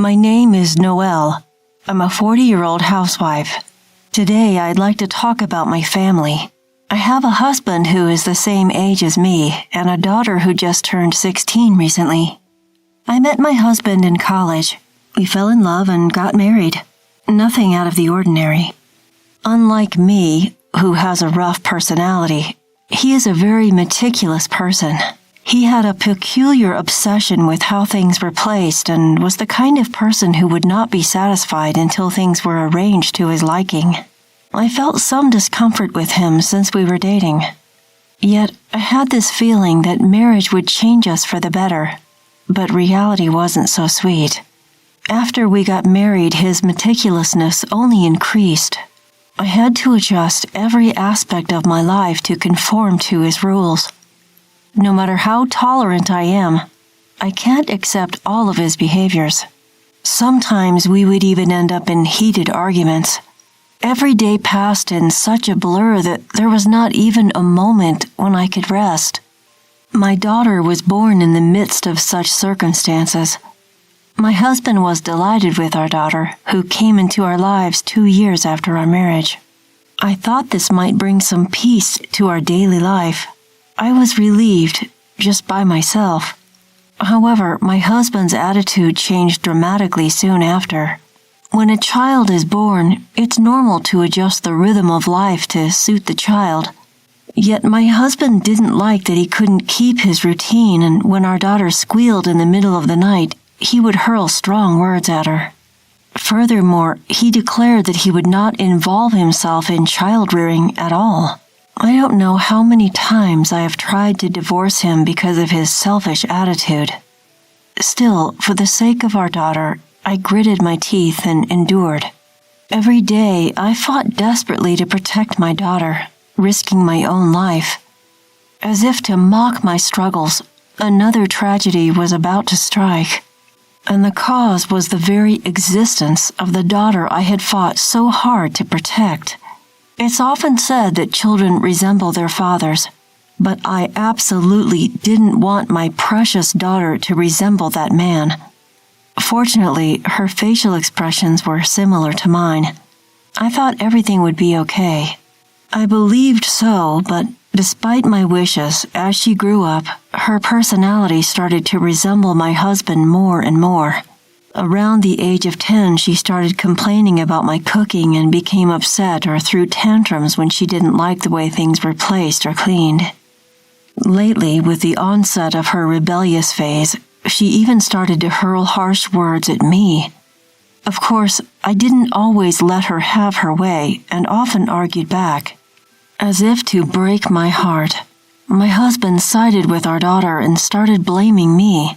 My name is Noelle. I'm a 40-year-old housewife. Today, I'd like to talk about my family. I have a husband who is the same age as me and a daughter who just turned 16 recently. I met my husband in college. We fell in love and got married. Nothing out of the ordinary. Unlike me, who has a rough personality, he is a very meticulous person. He had a peculiar obsession with how things were placed and was the kind of person who would not be satisfied until things were arranged to his liking. I felt some discomfort with him since we were dating. Yet, I had this feeling that marriage would change us for the better, but reality wasn't so sweet. After we got married, his meticulousness only increased. I had to adjust every aspect of my life to conform to his rules. No matter how tolerant I am, I can't accept all of his behaviors. Sometimes we would even end up in heated arguments. Every day passed in such a blur that there was not even a moment when I could rest. My daughter was born in the midst of such circumstances. My husband was delighted with our daughter, who came into our lives 2 years after our marriage. I thought this might bring some peace to our daily life. I was relieved, just by myself. However, my husband's attitude changed dramatically soon after. When a child is born, it's normal to adjust the rhythm of life to suit the child. Yet my husband didn't like that he couldn't keep his routine, and when our daughter squealed in the middle of the night, he would hurl strong words at her. Furthermore, he declared that he would not involve himself in child-rearing at all. I don't know how many times I have tried to divorce him because of his selfish attitude. Still, for the sake of our daughter, I gritted my teeth and endured. Every day, I fought desperately to protect my daughter, risking my own life. As if to mock my struggles, another tragedy was about to strike. And the cause was the very existence of the daughter I had fought so hard to protect. It's often said that children resemble their fathers, but I absolutely didn't want my precious daughter to resemble that man. Fortunately, her facial expressions were similar to mine. I thought everything would be okay. I believed so, but despite my wishes, as she grew up, her personality started to resemble my husband more and more. Around the age of 10, she started complaining about my cooking and became upset or threw tantrums when she didn't like the way things were placed or cleaned. Lately, with the onset of her rebellious phase, she even started to hurl harsh words at me. Of course, I didn't always let her have her way and often argued back. As if to break my heart, my husband sided with our daughter and started blaming me.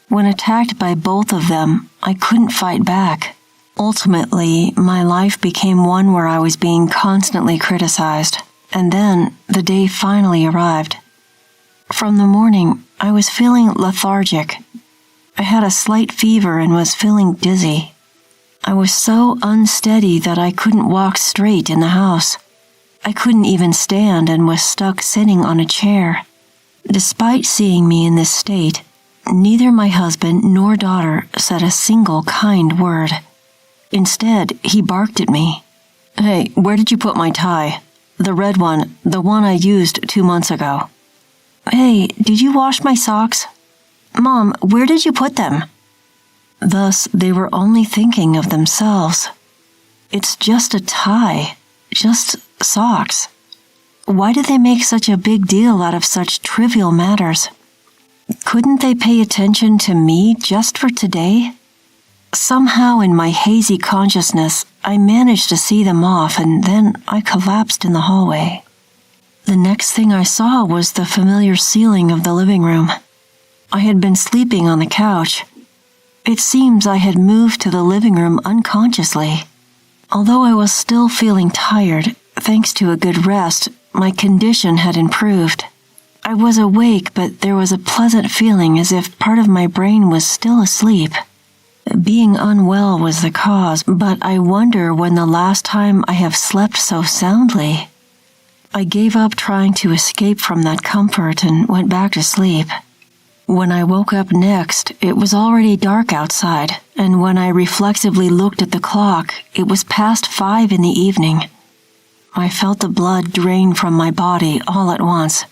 When attacked by both of them, I couldn't fight back. Ultimately, my life became one where I was being constantly criticized, and then the day finally arrived. From the morning, I was feeling lethargic. I had a slight fever and was feeling dizzy. I was so unsteady that I couldn't walk straight in the house. I couldn't even stand and was stuck sitting on a chair. Despite seeing me in this state, neither my husband nor daughter said a single kind word. Instead, he barked at me. "Hey, where did you put my tie? The red one, the one I used 2 months ago." "Hey, did you wash my socks?" "Mom, where did you put them?" Thus, they were only thinking of themselves. It's just a tie, just socks. Why do they make such a big deal out of such trivial matters? Couldn't they pay attention to me just for today? Somehow in my hazy consciousness, I managed to see them off, and then I collapsed in the hallway. The next thing I saw was the familiar ceiling of the living room. I had been sleeping on the couch. It seems I had moved to the living room unconsciously. Although I was still feeling tired, thanks to a good rest, my condition had improved. I was awake, but there was a pleasant feeling as if part of my brain was still asleep. Being unwell was the cause, but I wonder when the last time I have slept so soundly. I gave up trying to escape from that comfort and went back to sleep. When I woke up next, it was already dark outside, and when I reflexively looked at the clock, it was past 5 in the evening. I felt the blood drain from my body all at once.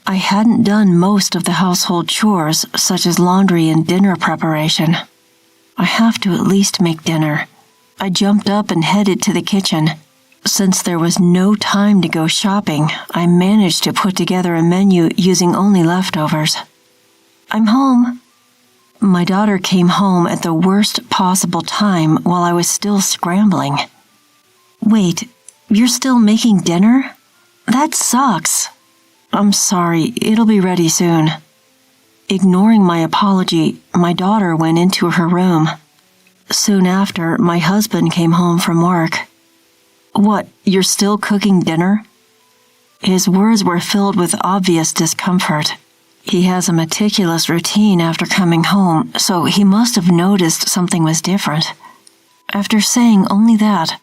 I hadn't done most of the household chores, such as laundry and dinner preparation. I have to at least make dinner. I jumped up and headed to the kitchen. Since there was no time to go shopping, I managed to put together a menu using only leftovers. "I'm home." My daughter came home at the worst possible time while I was still scrambling. "Wait, you're still making dinner? That sucks." "I'm sorry, it'll be ready soon." Ignoring my apology, my daughter went into her room. Soon after, my husband came home from work. "What, you're still cooking dinner?" His words were filled with obvious discomfort. He has a meticulous routine after coming home, so he must have noticed something was different. After saying only that,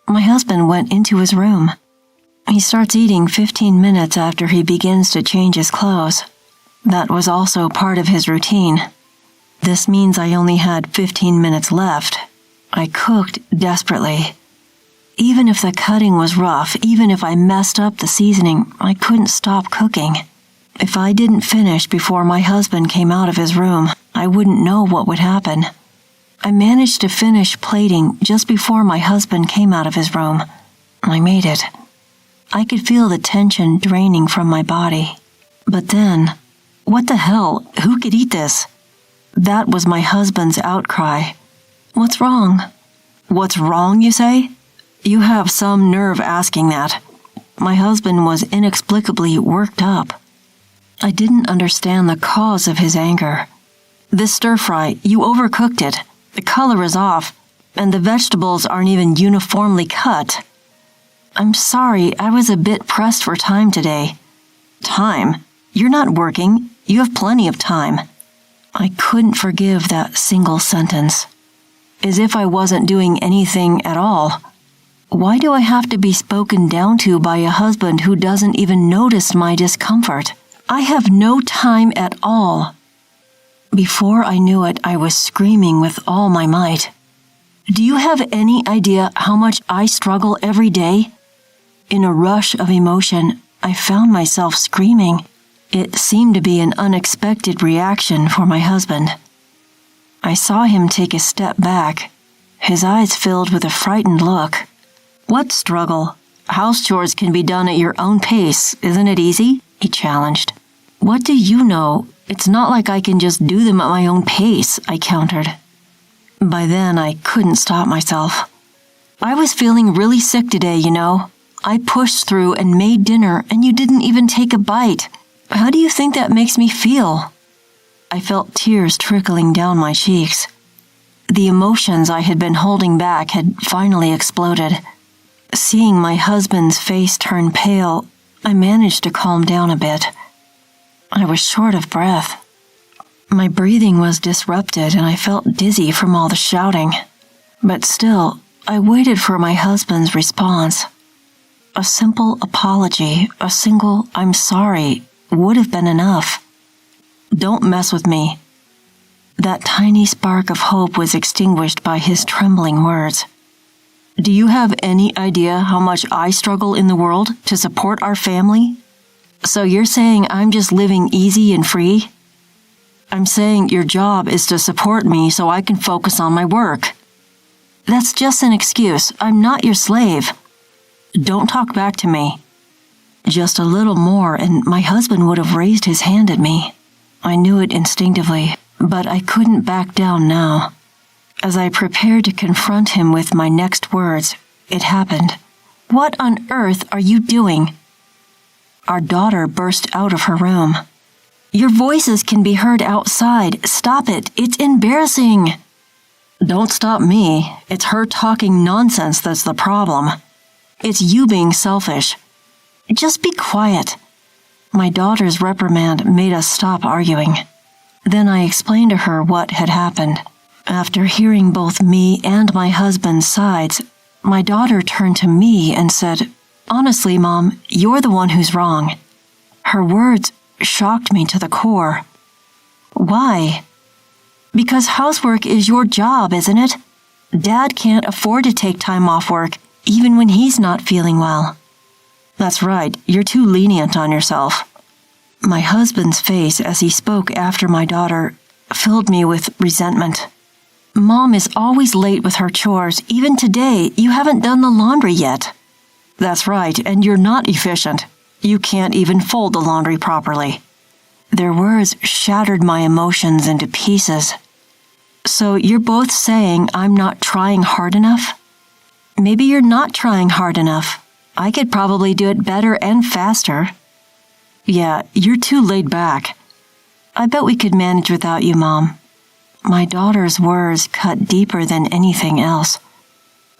my husband went into his room. He starts eating 15 minutes after he begins to change his clothes. That was also part of his routine. This means I only had 15 minutes left. I cooked desperately. Even if the cutting was rough, even if I messed up the seasoning, I couldn't stop cooking. If I didn't finish before my husband came out of his room, I wouldn't know what would happen. I managed to finish plating just before my husband came out of his room. I made it. I could feel the tension draining from my body. But then, what the hell? Who could eat this? That was my husband's outcry. "What's wrong?" "What's wrong, you say?" You have some nerve asking that. My husband was inexplicably worked up. I didn't understand the cause of his anger. "This stir-fry, you overcooked it. The color is off, and the vegetables aren't even uniformly cut." "I'm sorry, I was a bit pressed for time today." "Time? You're not working. You have plenty of time." I couldn't forgive that single sentence. As if I wasn't doing anything at all. Why do I have to be spoken down to by a husband who doesn't even notice my discomfort? I have no time at all. Before I knew it, I was screaming with all my might. Do you have any idea how much I struggle every day? In a rush of emotion, I found myself screaming. It seemed to be an unexpected reaction for my husband. I saw him take a step back, his eyes filled with a frightened look. "What struggle? House chores can be done at your own pace, isn't it easy?" he challenged. "What do you know? It's not like I can just do them at my own pace," I countered. By then, I couldn't stop myself. "I was feeling really sick today, you know. I pushed through and made dinner, and you didn't even take a bite. How do you think that makes me feel?" I felt tears trickling down my cheeks. The emotions I had been holding back had finally exploded. Seeing my husband's face turn pale, I managed to calm down a bit. I was short of breath. My breathing was disrupted and I felt dizzy from all the shouting. But still, I waited for my husband's response. A simple apology, a single "I'm sorry," would have been enough. "Don't mess with me." That tiny spark of hope was extinguished by his trembling words. "Do you have any idea how much I struggle in the world to support our family? So you're saying I'm just living easy and free? I'm saying your job is to support me so I can focus on my work. That's just an excuse. I'm not your slave. Don't talk back to me." Just a little more and my husband would have raised his hand at me. I knew it instinctively, but I couldn't back down now. As I prepared to confront him with my next words, it happened. "What on earth are you doing?" Our daughter burst out of her room. "Your voices can be heard outside. Stop it. It's embarrassing." "Don't stop me. It's her talking nonsense that's the problem. It's you being selfish." "Just be quiet." My daughter's reprimand made us stop arguing. Then I explained to her what had happened. After hearing both me and my husband's sides, my daughter turned to me and said, "Honestly, Mom, you're the one who's wrong." Her words shocked me to the core. "Why?" Because housework is your job, isn't it? Dad can't afford to take time off work, even when he's not feeling well. That's right, you're too lenient on yourself. My husband's face as he spoke after my daughter filled me with resentment. Mom is always late with her chores. Even today, you haven't done the laundry yet. That's right, and you're not efficient. You can't even fold the laundry properly. Their words shattered my emotions into pieces. So you're both saying I'm not trying hard enough? Maybe you're not trying hard enough. I could probably do it better and faster. Yeah, you're too laid back. I bet we could manage without you, Mom. My daughter's words cut deeper than anything else.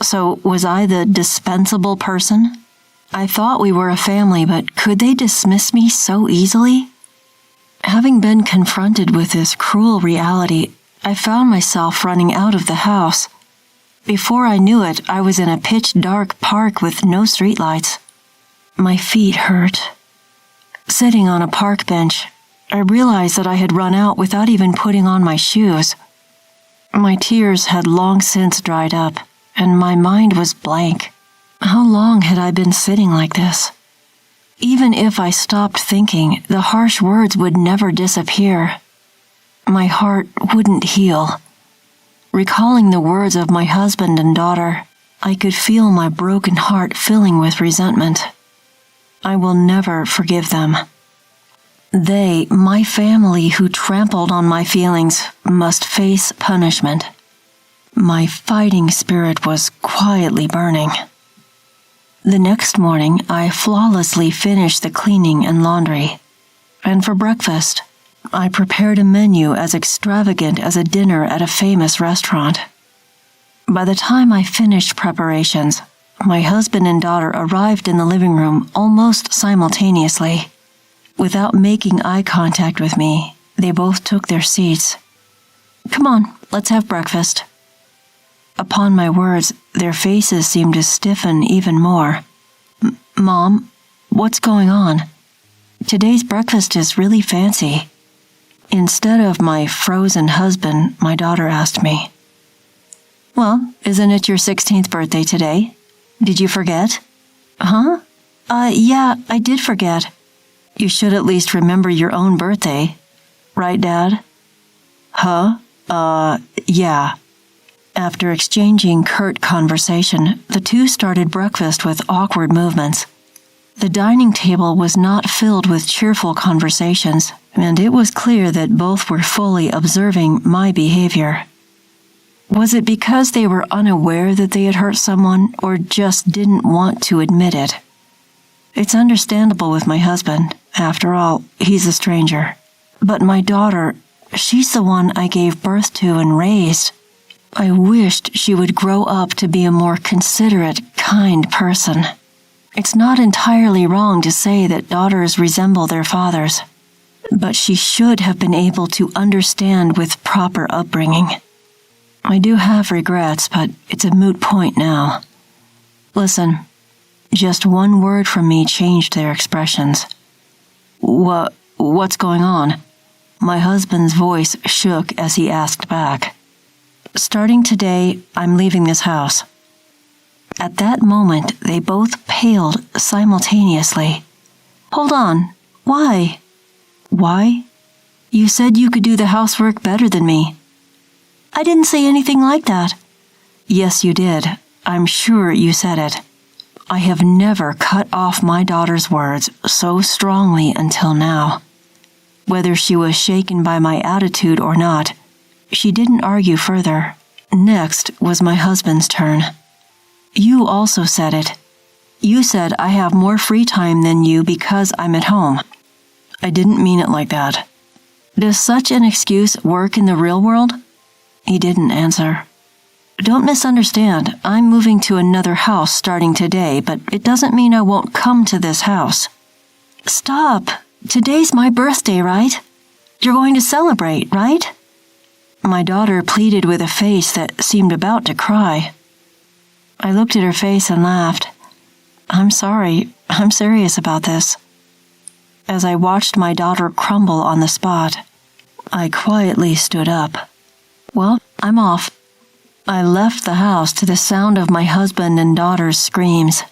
So was I the dispensable person? I thought we were a family, but could they dismiss me so easily? Having been confronted with this cruel reality, I found myself running out of the house. Before I knew it, I was in a pitch-dark park with no streetlights. My feet hurt. Sitting on a park bench, I realized that I had run out without even putting on my shoes. My tears had long since dried up, and my mind was blank. How long had I been sitting like this? Even if I stopped thinking, the harsh words would never disappear. My heart wouldn't heal. Recalling the words of my husband and daughter, I could feel my broken heart filling with resentment. I will never forgive them. They, my family who trampled on my feelings, must face punishment. My fighting spirit was quietly burning. The next morning, I flawlessly finished the cleaning and laundry. And for breakfast, I prepared a menu as extravagant as a dinner at a famous restaurant. By the time I finished preparations, my husband and daughter arrived in the living room almost simultaneously. Without making eye contact with me, they both took their seats. Come on, let's have breakfast. Upon my words, their faces seemed to stiffen even more. Mom, what's going on? Today's breakfast is really fancy. Instead of my frozen husband, my daughter asked me. Well, isn't it your 16th birthday today? Did you forget? Huh? Yeah, I did forget. You should at least remember your own birthday. Right, Dad? Huh? Yeah. After exchanging curt conversation, the two started breakfast with awkward movements. The dining table was not filled with cheerful conversations, and it was clear that both were fully observing my behavior. Was it because they were unaware that they had hurt someone, or just didn't want to admit it? It's understandable with my husband. After all, he's a stranger. But my daughter, she's the one I gave birth to and raised. I wished she would grow up to be a more considerate, kind person. It's not entirely wrong to say that daughters resemble their fathers, but she should have been able to understand with proper upbringing. I do have regrets, but it's a moot point now. Listen, just one word from me changed their expressions. What's going on? My husband's voice shook as he asked back. Starting today, I'm leaving this house. At that moment, they both paled simultaneously. Hold on. Why? Why? You said you could do the housework better than me. I didn't say anything like that. Yes, you did. I'm sure you said it. I have never cut off my daughter's words so strongly until now. Whether she was shaken by my attitude or not, she didn't argue further. Next was my husband's turn. You also said it. You said I have more free time than you because I'm at home. I didn't mean it like that. Does such an excuse work in the real world? He didn't answer. Don't misunderstand. I'm moving to another house starting today, but it doesn't mean I won't come to this house. Stop. Today's my birthday, right? You're going to celebrate, right? My daughter pleaded with a face that seemed about to cry. I looked at her face and laughed. I'm sorry. I'm serious about this. As I watched my daughter crumble on the spot, I quietly stood up. Well, I'm off. I left the house to the sound of my husband and daughter's screams.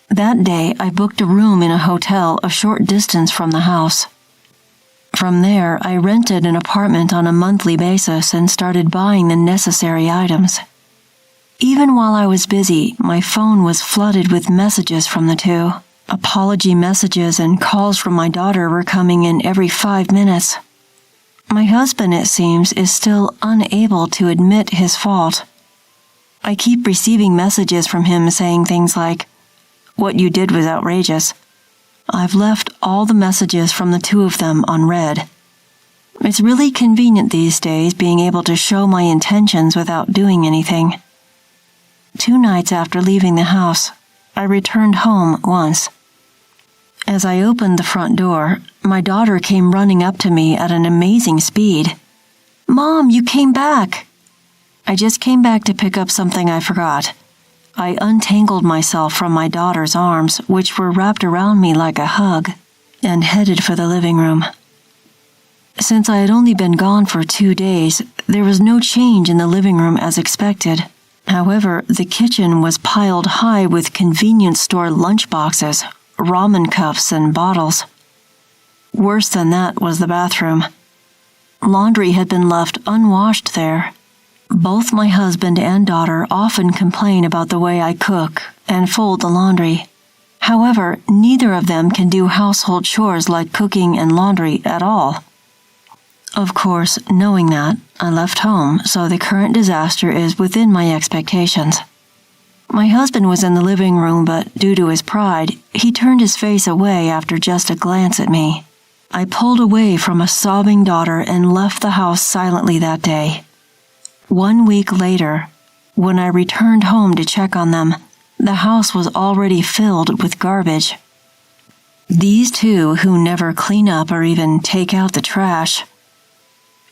That day, I booked a room in a hotel a short distance from the house. From there, I rented an apartment on a monthly basis and started buying the necessary items. Even while I was busy, my phone was flooded with messages from the two. Apology messages and calls from my daughter were coming in every 5 minutes. My husband, it seems, is still unable to admit his fault. I keep receiving messages from him saying things like, "What you did was outrageous." I've left all the messages from the two of them unread. It's really convenient these days being able to show my intentions without doing anything. 2 nights after leaving the house, I returned home once. As I opened the front door, my daughter came running up to me at an amazing speed. "Mom, you came back!" "I just came back to pick up something I forgot." I untangled myself from my daughter's arms, which were wrapped around me like a hug, and headed for the living room. Since I had only been gone for 2 days, there was no change in the living room as expected. However, the kitchen was piled high with convenience store lunchboxes, ramen cups, and bottles. Worse than that was the bathroom. Laundry had been left unwashed there. Both my husband and daughter often complain about the way I cook and fold the laundry. However, neither of them can do household chores like cooking and laundry at all. Of course, knowing that, I left home, so the current disaster is within my expectations. My husband was in the living room, but due to his pride, he turned his face away after just a glance at me. I pulled away from a sobbing daughter and left the house silently that day. 1 week later, when I returned home to check on them, the house was already filled with garbage. These two who never clean up or even take out the trash.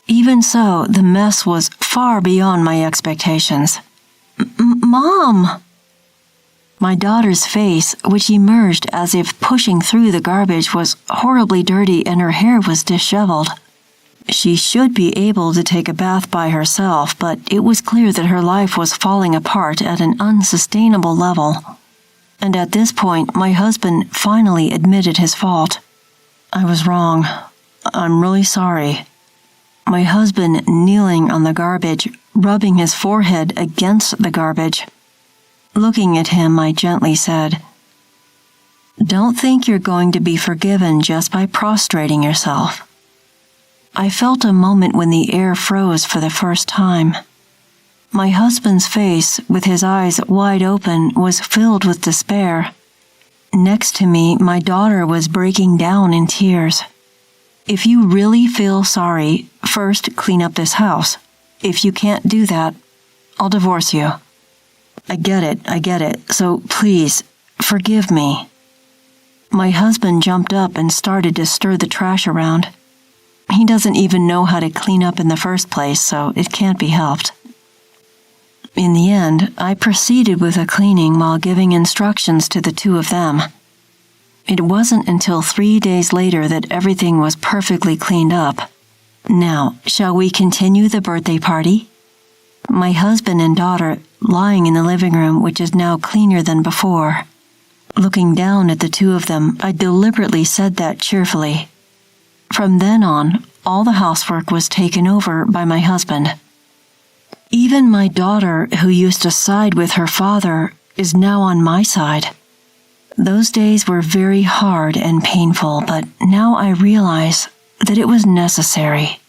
Even so, the mess was far beyond my expectations. "Mom!" My daughter's face, which emerged as if pushing through the garbage, was horribly dirty and her hair was disheveled. She should be able to take a bath by herself, but it was clear that her life was falling apart at an unsustainable level. And at this point, my husband finally admitted his fault. "I was wrong. I'm really sorry." My husband kneeling on the garbage, rubbing his forehead against the garbage. Looking at him, I gently said, "Don't think you're going to be forgiven just by prostrating yourself." I felt a moment when the air froze for the first time. My husband's face, with his eyes wide open, was filled with despair. Next to me, my daughter was breaking down in tears. "If you really feel sorry, first clean up this house. If you can't do that, I'll divorce you." I get it, so please, forgive me." My husband jumped up and started to stir the trash around. He doesn't even know how to clean up in the first place, so it can't be helped. In the end, I proceeded with the cleaning while giving instructions to the two of them. It wasn't until 3 days later that everything was perfectly cleaned up. Now, shall we continue the birthday party? My husband and daughter lying in the living room, which is now cleaner than before. Looking down at the two of them, I deliberately said that cheerfully. From then on, all the housework was taken over by my husband. Even my daughter, who used to side with her father, is now on my side. Those days were very hard and painful, but now I realize that it was necessary.